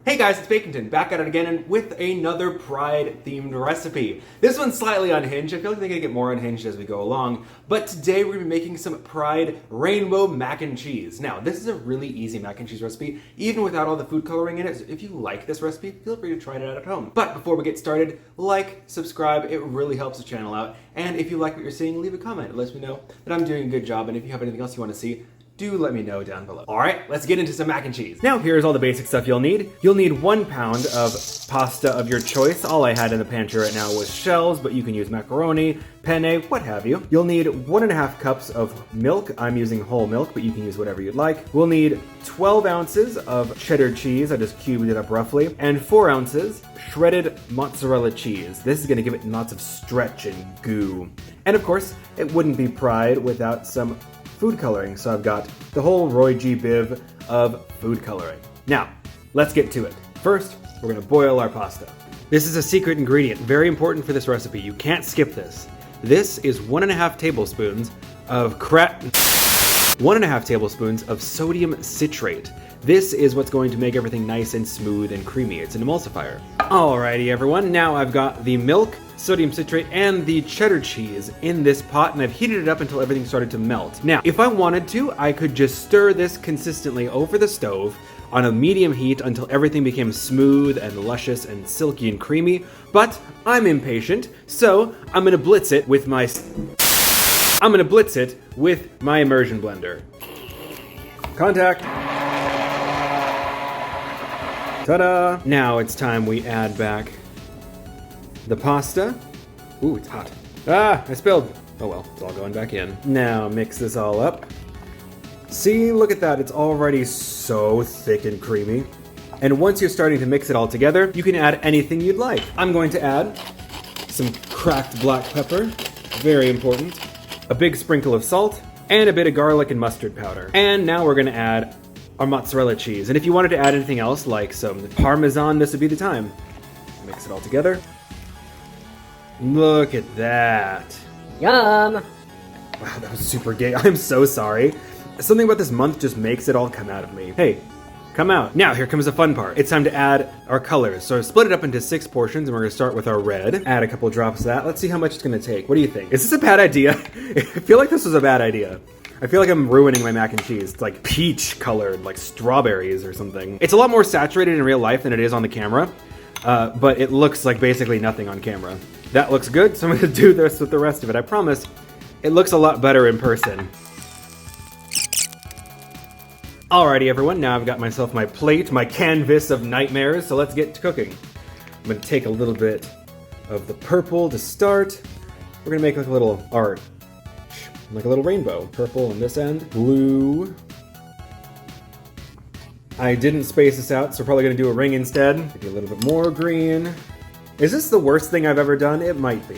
Hey guys, it's Bakington, back at it again and with another Pride-themed recipe. This one's slightly unhinged. I feel like they're gonna get more unhinged as we go along, but today we're gonna be making some Pride rainbow mac and cheese. Now, this is a really easy mac and cheese recipe, even without all the food coloring in it. So if you like this recipe, feel free to try it out at home. But before we get started, like, subscribe, it really helps the channel out. And if you like what you're seeing, leave a comment. It lets me know that I'm doing a good job, and if you have anything else you wanna see, do let me know down below. All right, let's get into some mac and cheese. Now here's all the basic stuff you'll need. You'll need 1 pound of pasta of your choice. All I had in the pantry right now was shells, but you can use macaroni, penne, what have you. You'll need 1.5 cups of milk. I'm using whole milk, but you can use whatever you'd like. We'll need 12 ounces of cheddar cheese. I just cubed it up roughly. And 4 ounces shredded mozzarella cheese. This is gonna give it lots of stretch and goo. And of course, it wouldn't be Pride without some food coloring, so I've got the whole Roy G. Biv of food coloring. Now, let's get to it. First, we're gonna boil our pasta. This is a secret ingredient, very important for this recipe. You can't skip this. This is 1.5 tablespoons of 1.5 tablespoons of sodium citrate. This is what's going to make everything nice and smooth and creamy. It's an emulsifier. Alrighty everyone, now I've got the milk, sodium citrate, and the cheddar cheese in this pot, and I've heated it up until everything started to melt. Now, if I wanted to, I could just stir this consistently over the stove on a medium heat until everything became smooth and luscious and silky and creamy, but I'm impatient, so I'm gonna blitz it with my immersion blender. Contact. Ta-da! Now it's time we add back the pasta. Ooh, it's hot. Ah, I spilled. Oh well, it's all going back in. Now mix this all up. See, look at that. It's already so thick and creamy. And once you're starting to mix it all together, you can add anything you'd like. I'm going to add some cracked black pepper, very important, a big sprinkle of salt, and a bit of garlic and mustard powder. And now we're gonna add our mozzarella cheese. And if you wanted to add anything else, like some Parmesan, this would be the time. Mix it all together. Look at that. Yum! Wow, that was super gay. I'm so sorry. Something about this month just makes it all come out of me. Hey, come out. Now, here comes the fun part. It's time to add our colors. So I've split it up into 6 portions, and we're gonna start with our red. Add a couple drops of that. Let's see how much it's gonna take. What do you think? Is this a bad idea? I feel like this was a bad idea. I feel like I'm ruining my mac and cheese. It's like peach colored, like strawberries or something. It's a lot more saturated in real life than it is on the camera, but it looks like basically nothing on camera. That looks good, so I'm gonna do this with the rest of it. I promise, it looks a lot better in person. Alrighty everyone, now I've got myself my plate, my canvas of nightmares, so let's get to cooking. I'm gonna take a little bit of the purple to start. We're gonna make like a little art. Like a little rainbow. Purple on this end. Blue. I didn't space this out, so we're probably gonna do a ring instead. Maybe a little bit more green. Is this the worst thing I've ever done? It might be.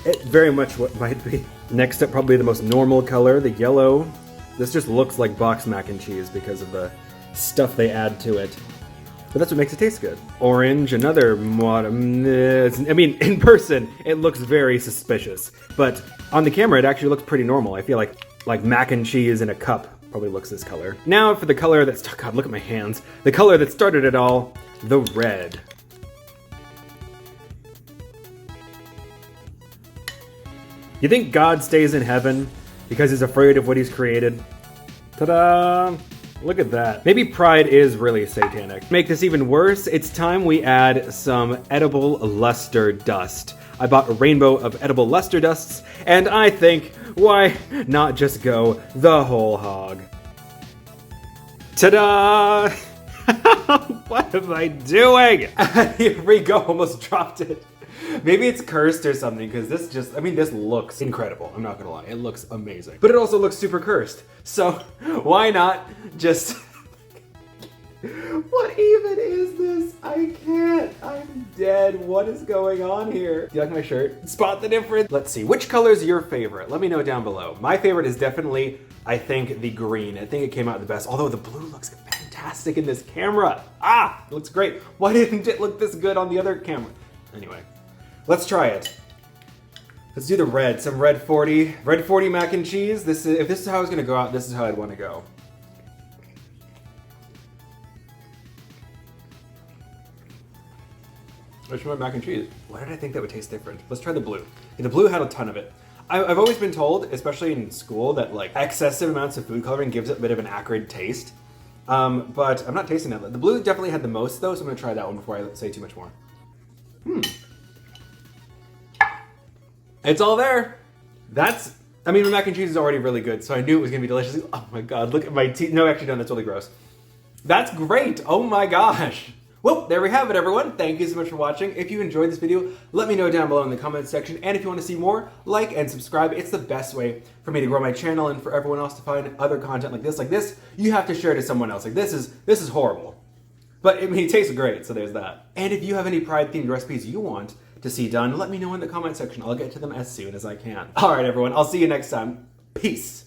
It very much what might be. Next up, probably the most normal color, the yellow. This just looks like boxed mac and cheese because of the stuff they add to it. But that's what makes it taste good. Orange, another, I mean, in person, it looks very suspicious. But on the camera, it actually looks pretty normal. I feel like mac and cheese in a cup probably looks this color. Now for the color that's, oh God, look at my hands. The color that started it all, the red. You think God stays in heaven because he's afraid of what he's created? Ta-da! Look at that. Maybe Pride is really satanic. Make this even worse, it's time we add some edible luster dust. I bought a rainbow of edible luster dusts, and I think, why not just go the whole hog? Ta-da! What am I doing? Here we go, almost dropped it. Maybe it's cursed or something, because this just, I mean, this looks incredible. I'm not gonna lie, it looks amazing. But it also looks super cursed. So, why not just... What even is this? I can't. I'm dead. What is going on here? Do you like my shirt? Spot the difference? Let's see, which color is your favorite? Let me know down below. My favorite is definitely, I think, the green. I think it came out the best, although the blue looks fantastic in this camera. Ah, it looks great. Why didn't it look this good on the other camera? Anyway. Let's try it. Let's do the red. Some red 40. Red 40 mac and cheese. If this is how it's gonna go out, this is how I'd want to go. Let's try mac and cheese. Why did I think that would taste different? Let's try the blue. The blue had a ton of it. I've always been told, especially in school, that like excessive amounts of food coloring gives it a bit of an acrid taste. But I'm not tasting that. The blue definitely had the most though, so I'm gonna try that one before I say too much more. It's all there. I mean, my mac and cheese is already really good, so I knew it was gonna be delicious. Oh my God, look at my teeth. No, actually, no, that's really gross. That's great. Oh my gosh. Well, there we have it, everyone. Thank you so much for watching. If you enjoyed this video, let me know down below in the comments section. And if you want to see more, like and subscribe. It's the best way for me to grow my channel and for everyone else to find other content like this. You have to share to someone else. Like this is horrible. But I mean, it tastes great, so there's that. And if you have any Pride-themed recipes you want to see done, let me know in the comment section. I'll get to them as soon as I can. All right, everyone. I'll see you next time. Peace.